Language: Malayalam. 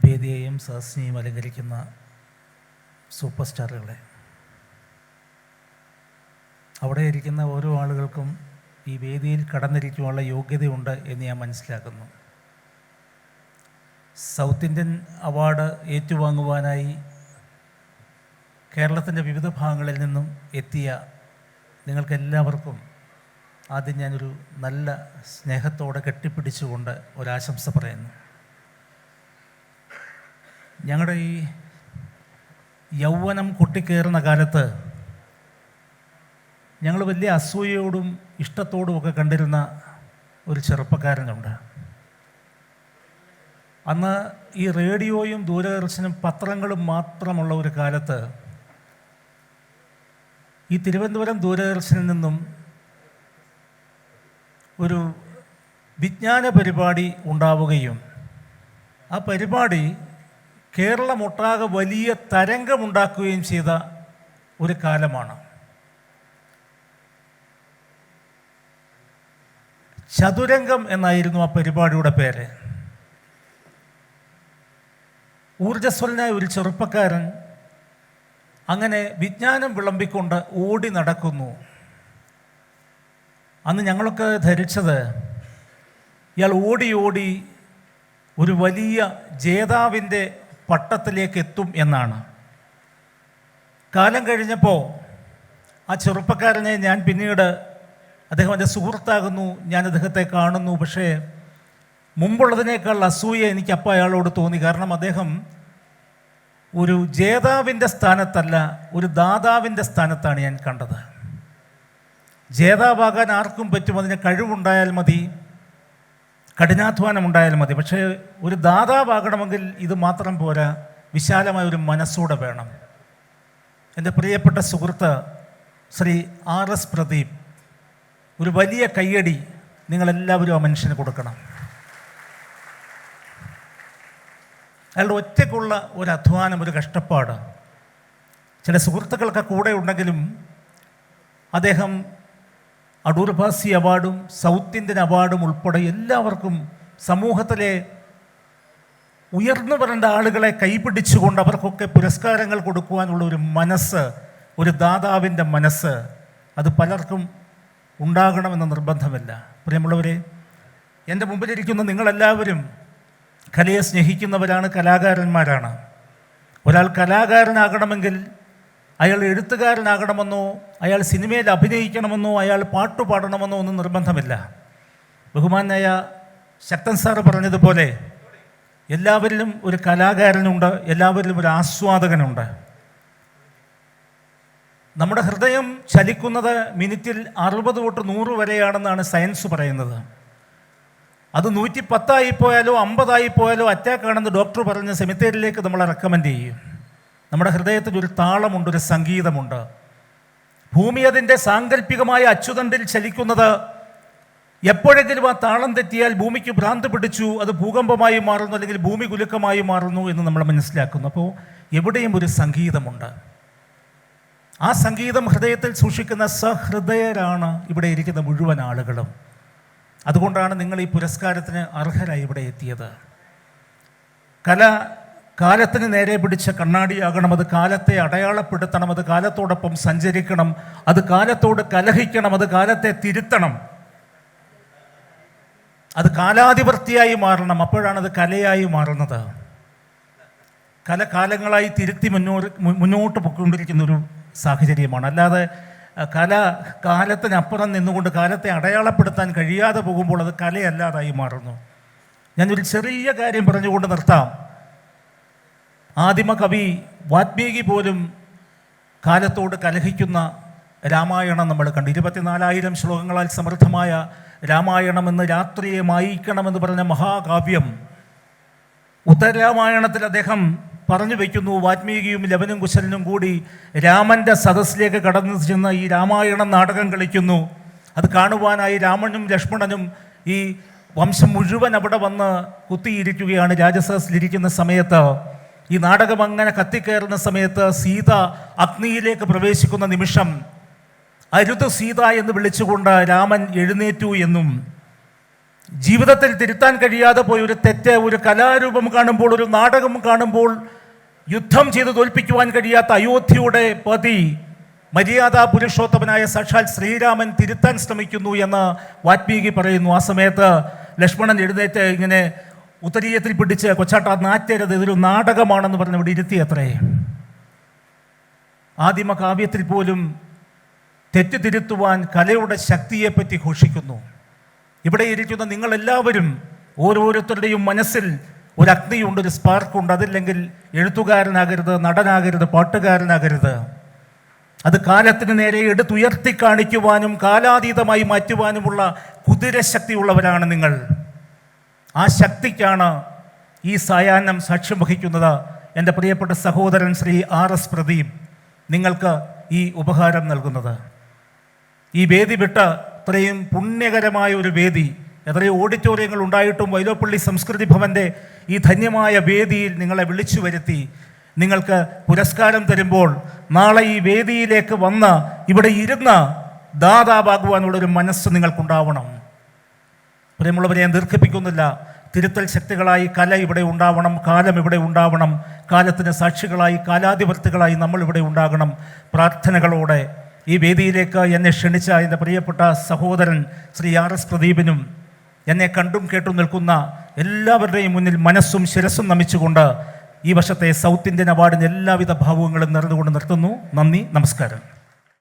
വേദിയെയും സദസ്സിനെയും അലങ്കരിക്കുന്ന സൂപ്പർ സ്റ്റാറുകളെ, അവിടെ ഇരിക്കുന്ന ഓരോ ആളുകൾക്കും ഈ വേദിയിൽ കടന്നിരിക്കുവാനുള്ള യോഗ്യതയുണ്ട് എന്ന് ഞാൻ മനസ്സിലാക്കുന്നു. സൗത്ത് ഇന്ത്യൻ അവാർഡ് ഏറ്റുവാങ്ങുവാനായി കേരളത്തിൻ്റെ വിവിധ ഭാഗങ്ങളിൽ നിന്നും എത്തിയ നിങ്ങൾക്കെല്ലാവർക്കും ആദ്യം ഞാനൊരു നല്ല സ്നേഹത്തോടെ കെട്ടിപ്പിടിച്ചുകൊണ്ട് ഒരാശംസ പറയുന്നു. ഞങ്ങളുടെ ഈ യൗവനം കൊട്ടിക്കയറുന്ന കാലത്ത് ഞങ്ങൾ വലിയ അസൂയയോടും ഇഷ്ടത്തോടുമൊക്കെ കണ്ടിരുന്ന ഒരു ചെറുപ്പക്കാരനുണ്ട്. അന്ന് ഈ റേഡിയോയും ദൂരദർശനും പത്രങ്ങളും മാത്രമുള്ള ഒരു കാലത്ത് ഈ തിരുവനന്തപുരം ദൂരദർശനിൽ നിന്നും ഒരു വിജ്ഞാന പരിപാടി ഉണ്ടാവുകയും ആ പരിപാടി കേരളമൊട്ടാകെ വലിയ തരംഗമുണ്ടാക്കുകയും ചെയ്ത ഒരു കാലമാണ്. ചതുരംഗം എന്നായിരുന്നു ആ പരിപാടിയുടെ പേര്. ഊർജ്ജസ്വലനായ ഒരു ചെറുപ്പക്കാരൻ അങ്ങനെ വിജ്ഞാനം വിളമ്പിക്കൊണ്ട് ഓടി നടക്കുന്നു. അന്ന് ഞങ്ങളൊക്കെ ധരിച്ചത് ഇയാൾ ഓടി ഓടി ഒരു വലിയ ജേതാവിൻ്റെ പട്ടത്തിലേക്ക് എത്തും എന്നാണ്. കാലം കഴിഞ്ഞപ്പോൾ ആ ചെറുപ്പക്കാരനെ ഞാൻ പിന്നീട് അദ്ദേഹം എൻ്റെ സുഹൃത്താകുന്നു, ഞാൻ അദ്ദേഹത്തെ കാണുന്നു. പക്ഷേ മുമ്പുള്ളതിനേക്കാൾ അസൂയ എനിക്കപ്പോൾ അയാളോട് തോന്നി. കാരണം അദ്ദേഹം ഒരു ജേതാവിൻ്റെ സ്ഥാനത്തല്ല, ഒരു ദാതാവിൻ്റെ സ്ഥാനത്താണ് ഞാൻ കണ്ടത്. ജേതാവാകാൻ ആർക്കും പറ്റും, അതിന് കഴിവുണ്ടായാൽ മതി, കഠിനാധ്വാനം ഉണ്ടായാൽ മതി. പക്ഷേ ഒരു ദാതാവാകണമെങ്കിൽ ഇത് മാത്രം പോരാ, വിശാലമായ ഒരു മനസ്സൂടെ വേണം. എൻ്റെ പ്രിയപ്പെട്ട സുഹൃത്ത് ശ്രീ RS പ്രദീപ്, ഒരു വലിയ കയ്യടി നിങ്ങളെല്ലാവരും ആ മനുഷ്യന് കൊടുക്കണം. അയാളുടെ ഒറ്റയ്ക്കുള്ള ഒരു അധ്വാനം, ഒരു കഷ്ടപ്പാട്. ചില സുഹൃത്തുക്കൾക്ക് കൂടെ ഉണ്ടെങ്കിലും അദ്ദേഹം അടൂർ ഭാസി അവാർഡും സൗത്ത് ഇന്ത്യൻ അവാർഡും ഉൾപ്പെടെ എല്ലാവർക്കും സമൂഹത്തിലെ ഉയർന്നു വരേണ്ട ആളുകളെ കൈപിടിച്ചുകൊണ്ട് അവർക്കൊക്കെ പുരസ്കാരങ്ങൾ കൊടുക്കുവാനുള്ള ഒരു മനസ്സ്, ഒരു ദാതാവിൻ്റെ മനസ്സ്, അത് പലർക്കും ഉണ്ടാകണമെന്ന് നിർബന്ധമില്ല. പ്രിയമുള്ളവരെ, എൻ്റെ മുമ്പിലിരിക്കുന്ന നിങ്ങളെല്ലാവരും കലയെ സ്നേഹിക്കുന്നവരാണ്, കലാകാരന്മാരാണ്. ഒരാൾ കലാകാരനാകണമെങ്കിൽ അയാൾ എഴുത്തുകാരനാകണമെന്നോ അയാൾ സിനിമയിൽ അഭിനയിക്കണമെന്നോ അയാൾ പാട്ടുപാടണമെന്നോ ഒന്നും നിർബന്ധമില്ല. ബഹുമാനായ ശക്തൻ സാറ് പറഞ്ഞതുപോലെ എല്ലാവരിലും ഒരു കലാകാരനുണ്ട്, എല്ലാവരിലും ഒരു ആസ്വാദകനുണ്ട്. നമ്മുടെ ഹൃദയം ചലിക്കുന്നത് മിനിറ്റിൽ 60 തൊട്ട് 100 വരെയാണെന്നാണ് സയൻസ് പറയുന്നത്. അത് 110 പോയാലോ 50 പോയാലോ അറ്റാക്കാണെന്ന് ഡോക്ടർ പറഞ്ഞ സെമിത്തേരിയിലേക്ക് നമ്മളെ റെക്കമെൻഡ് ചെയ്യും. നമ്മുടെ ഹൃദയത്തിൽ ഒരു താളമുണ്ട്, ഒരു സംഗീതമുണ്ട്. ഭൂമി അതിൻ്റെ സാങ്കല്പികമായ അച്ചുതണ്ടിൽ ചലിക്കുന്നത് എപ്പോഴെങ്കിലും ആ താളം തെറ്റിയാൽ ഭൂമിക്ക് ഭ്രാന്ത് പിടിച്ചു, അത് ഭൂകമ്പമായി മാറുന്നു, അല്ലെങ്കിൽ ഭൂമി കുലുക്കമായി മാറുന്നു എന്ന് നമ്മൾ മനസ്സിലാക്കുന്നു. അപ്പോൾ എവിടെയും ഒരു സംഗീതമുണ്ട്. ആ സംഗീതം ഹൃദയത്തിൽ സൂക്ഷിക്കുന്ന സഹൃദയരാണ് ഇവിടെ ഇരിക്കുന്ന മുഴുവൻ ആളുകളും. അതുകൊണ്ടാണ് നിങ്ങൾ ഈ പുരസ്കാരത്തിന് അർഹരായി ഇവിടെ എത്തിയത്. കല കാലത്തിന് നേരെ പിടിച്ച കണ്ണാടിയാകണം, അത് കാലത്തെ അടയാളപ്പെടുത്തണം, അത് കാലത്തോടൊപ്പം സഞ്ചരിക്കണം, അത് കാലത്തോട് കലഹിക്കണം, അത് കാലത്തെ തിരുത്തണം, അത് കാലാധിപത്യമായി മാറണം. അപ്പോഴാണത് കലയായി മാറുന്നത്. കല കാലങ്ങളായി തിരുത്തി മുന്നോട്ട് പൊയ്ക്കൊണ്ടിരിക്കുന്നൊരു സാഹചര്യമാണ്. അല്ലാതെ കല കാലത്തിനപ്പുറം നിന്നുകൊണ്ട് കാലത്തെ അടയാളപ്പെടുത്താൻ കഴിയാതെ പോകുമ്പോൾ അത് കലയല്ലാതായി മാറുന്നു. ഞാനൊരു ചെറിയ കാര്യം പറഞ്ഞുകൊണ്ട് നിർത്താം. ആദിമ കവി വാൽമീകി പോലും കാലത്തോട് കലഹിക്കുന്ന രാമായണം നമ്മൾ കണ്ടു. 24,000 ശ്ലോകങ്ങളാൽ സമൃദ്ധമായ രാമായണം എന്ന് രാത്രിയെ മായിക്കണമെന്ന് പറഞ്ഞ മഹാകാവ്യം ഉത്തരരാമായണത്തിൽ അദ്ദേഹം പറഞ്ഞു വയ്ക്കുന്നു. വാൽമീകിയും ലവനും കുശലനും കൂടി രാമൻ്റെ സദസ്സിലേക്ക് കടന്നു ചെന്ന് ഈ രാമായണം നാടകം കളിക്കുന്നു. അത് കാണുവാനായി രാമനും ലക്ഷ്മണനും ഈ വംശം മുഴുവൻ അവിടെ വന്ന് കുത്തിയിരിക്കുകയാണ്. രാജസദസ്സിലിരിക്കുന്ന സമയത്ത് ഈ നാടകം അങ്ങനെ കത്തിക്കയറുന്ന സമയത്ത് സീത അഗ്നിയിലേക്ക് പ്രവേശിക്കുന്ന നിമിഷം അരുത് സീത എന്ന് വിളിച്ചുകൊണ്ട് രാമൻ എഴുന്നേറ്റു എന്നും ജീവിതത്തിൽ തിരുത്താൻ കഴിയാതെ പോയ ഒരു തെറ്റ്, ഒരു കലാരൂപം കാണുമ്പോൾ, ഒരു നാടകം കാണുമ്പോൾ യുദ്ധം ചെയ്ത് തോൽപ്പിക്കുവാൻ കഴിയാത്ത അയോധ്യയുടെ പതി മര്യാദാ പുരുഷോത്തമനായ സാക്ഷാൽ ശ്രീരാമൻ തിരുത്താൻ ശ്രമിക്കുന്നു എന്ന് വാൽമീകി പറയുന്നു. ആ സമയത്ത് ലക്ഷ്മണൻ എഴുന്നേറ്റ് ഇങ്ങനെ ഉത്തരീയത്തിൽ പിടിച്ച് കൊച്ചാട്ട നാറ്റരുത്, ഇതൊരു നാടകമാണെന്ന് പറഞ്ഞ് ഇവിടെ ഇരുത്തിയത്രേ. ആദിമ കാവ്യത്തിൽ പോലും തെറ്റ് തിരുത്തുവാൻ കലയുടെ ശക്തിയെപ്പറ്റി ഘോഷിക്കുന്നു. ഇവിടെ ഇരിക്കുന്ന നിങ്ങളെല്ലാവരും ഓരോരുത്തരുടെയും മനസ്സിൽ ഒരു അഗ്നിയുണ്ട്, ഒരു സ്പാർക്കുണ്ട്. അതില്ലെങ്കിൽ എഴുത്തുകാരനാകരുത്, നടനാകരുത്, പാട്ടുകാരനാകരുത്. അത് കാലത്തിന് നേരെ എടുത്തുയർത്തി കാണിക്കുവാനും കാലാതീതമായി മാറ്റുവാനുമുള്ള കുതിരശക്തിയുള്ളവരാണ് നിങ്ങൾ. ആ ശക്തിക്കാണ് ഈ സായാഹ്നം സാക്ഷ്യം വഹിക്കുന്നത്. എൻ്റെ പ്രിയപ്പെട്ട സഹോദരൻ ശ്രീ RS പ്രദീപ് നിങ്ങൾക്ക് ഈ ഉപഹാരം നൽകുന്നത്. ഈ വേദി വിട്ട് ഇത്രയും പുണ്യകരമായ ഒരു വേദി, എത്രയോ ഓഡിറ്റോറിയങ്ങൾ ഉണ്ടായിട്ടും വൈലോപ്പള്ളി സംസ്കൃതി ഭവൻ്റെ ഈ ധന്യമായ വേദിയിൽ നിങ്ങളെ വിളിച്ചു വരുത്തി നിങ്ങൾക്ക് പുരസ്കാരം തരുമ്പോൾ നാളെ ഈ വേദിയിലേക്ക് വന്ന് ഇവിടെ ഇരുന്ന് ദാതാവാകുവാനുള്ളൊരു മനസ്സ് നിങ്ങൾക്കുണ്ടാവണം. പ്രിയമുള്ളവരെ, ഞാൻ ദീർഘിപ്പിക്കുന്നില്ല. തിരുത്തൽ ശക്തികളായി കല ഇവിടെ ഉണ്ടാവണം, കാലം ഇവിടെ ഉണ്ടാവണം, കാലത്തിന് സാക്ഷികളായി കാലാധിപത്യങ്ങളായി നമ്മൾ ഇവിടെ ഉണ്ടാകണം. പ്രാർത്ഥനകളോടെ ഈ വേദിയിലേക്ക് എന്നെ ക്ഷണിച്ച എൻ്റെ പ്രിയപ്പെട്ട സഹോദരൻ ശ്രീ RS പ്രദീപിനും എന്നെ കണ്ടും കേട്ടും നിൽക്കുന്ന എല്ലാവരുടെയും മുന്നിൽ മനസ്സും ശിരസ്സും നമിച്ചുകൊണ്ട് ഈ വർഷത്തെ സൗത്ത് ഇന്ത്യൻ അവാർഡിന് എല്ലാവിധ ഭാവുകങ്ങളും നിറഞ്ഞുകൊണ്ട് നിർത്തുന്നു. നന്ദി, നമസ്കാരം.